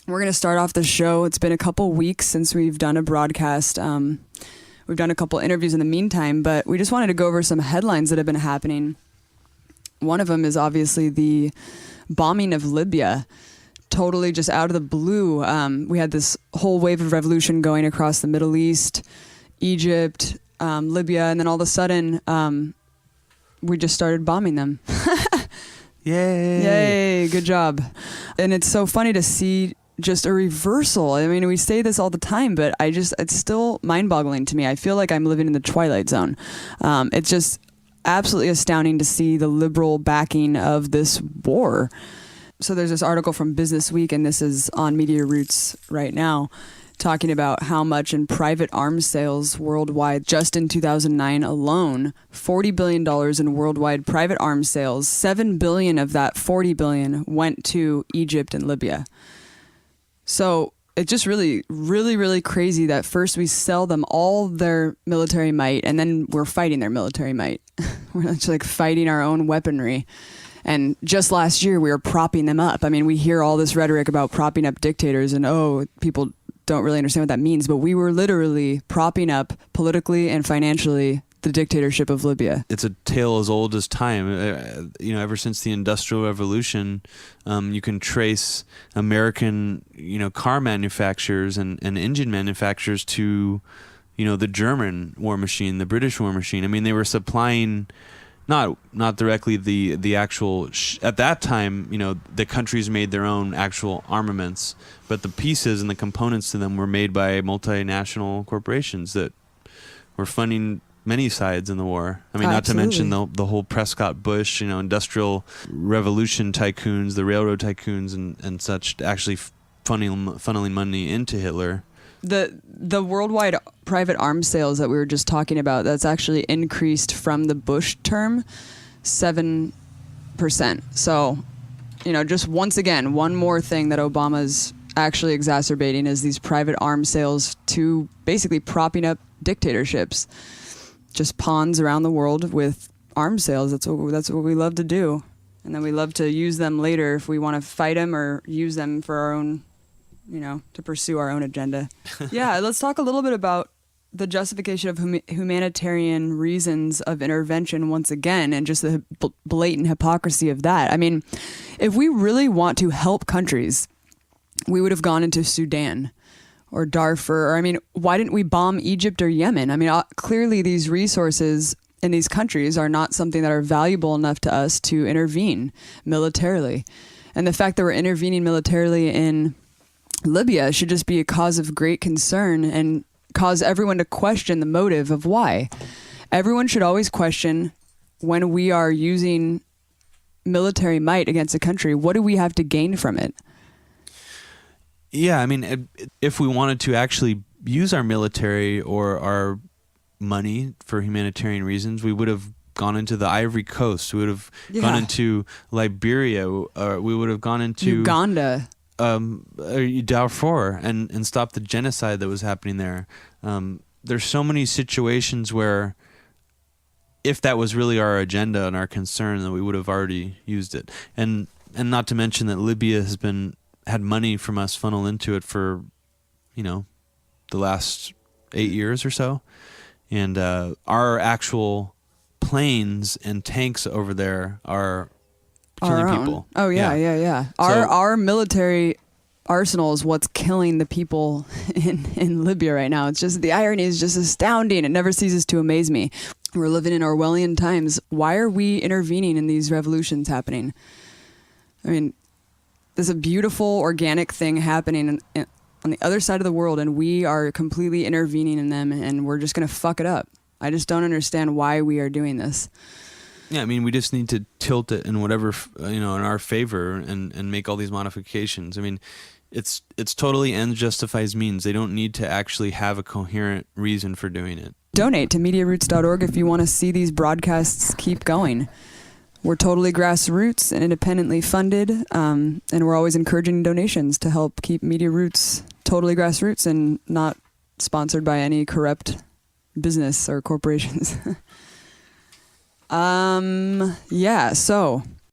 We're going to start off the show. It's been a couple weeks since we've done a broadcast. We've done a couple interviews in the meantime, but we just wanted to go over some headlines that have been happening. One of them is obviously the bombing of Libya. Totally just out of the blue. We had this whole wave of revolution going across the Middle East, Egypt, Libya, and then all of a sudden, we just started bombing them. Yay, good job. And it's so funny to see just a reversal. I mean, we say this all the time, but it's still mind-boggling to me. I feel like I'm living in the Twilight Zone. It's just absolutely astounding to see the liberal backing of this war. So there's this article from Business Week, and this is on Media Roots right now, talking about how much in private arms sales worldwide, just in 2009 alone, $40 billion in worldwide private arms sales, $7 billion of that $40 billion went to Egypt and Libya. So it's just really, really, really crazy that first we sell them all their military might, and then we're fighting their military might. We're actually like fighting our own weaponry. And just last year, we were propping them up. I mean, we hear all this rhetoric about propping up dictators, and people don't really understand what that means, but we were literally propping up politically and financially the dictatorship of Libya. It's a tale as old as time. Ever since the Industrial Revolution, you can trace American, car manufacturers and engine manufacturers to, the German war machine, the British war machine. I mean, they were supplying not directly the actual at that time, the countries made their own actual armaments, but the pieces and the components to them were made by multinational corporations that were funding many sides in the war. I mean, not to mention the whole Prescott Bush, industrial revolution tycoons, the railroad tycoons and such, actually funneling money into Hitler. The worldwide private arms sales that we were just talking about, that's actually increased from the Bush term 7%. So, just once again, one more thing that Obama's actually exacerbating is these private arms sales to basically propping up dictatorships. Just pawns around the world with arms sales. That's what we love to do. And then we love to use them later if we want to fight them or use them for our own, to pursue our own agenda. Yeah, let's talk a little bit about the justification of humanitarian reasons of intervention once again, and just the blatant hypocrisy of that. I mean, if we really want to help countries, we would have gone into Sudan or Darfur. Why didn't we bomb Egypt or Yemen? I mean, clearly these resources in these countries are not something that are valuable enough to us to intervene militarily. And the fact that we're intervening militarily in Libya should just be a cause of great concern and cause everyone to question the motive of why. Everyone should always question, when we are using military might against a country, what do we have to gain from it? Yeah, I mean, if we wanted to actually use our military or our money for humanitarian reasons, we would have gone into the Ivory Coast. We would have gone into Liberia. Or we would have gone into Uganda, Darfur, and stopped the genocide that was happening there. There's so many situations where, if that was really our agenda and our concern, that we would have already used it. And not to mention that Libya had money from us funnel into it for, the last 8 years or so. And our actual planes and tanks over there are killing people. Oh, yeah. Our military arsenal is what's killing the people in Libya right now. It's just, the irony is just astounding. It never ceases to amaze me. We're living in Orwellian times. Why are we intervening in these revolutions happening? I mean, there's a beautiful organic thing happening on the other side of the world, and we are completely intervening in them, and we're just going to fuck it up. I just don't understand why we are doing this. Yeah, I mean, we just need to tilt it in whatever, in our favor and make all these modifications. I mean, it's totally ends justifies means. They don't need to actually have a coherent reason for doing it. Donate to MediaRoots.org if you want to see these broadcasts keep going. We're totally grassroots and independently funded, and we're always encouraging donations to help keep Media Roots totally grassroots and not sponsored by any corrupt business or corporations. So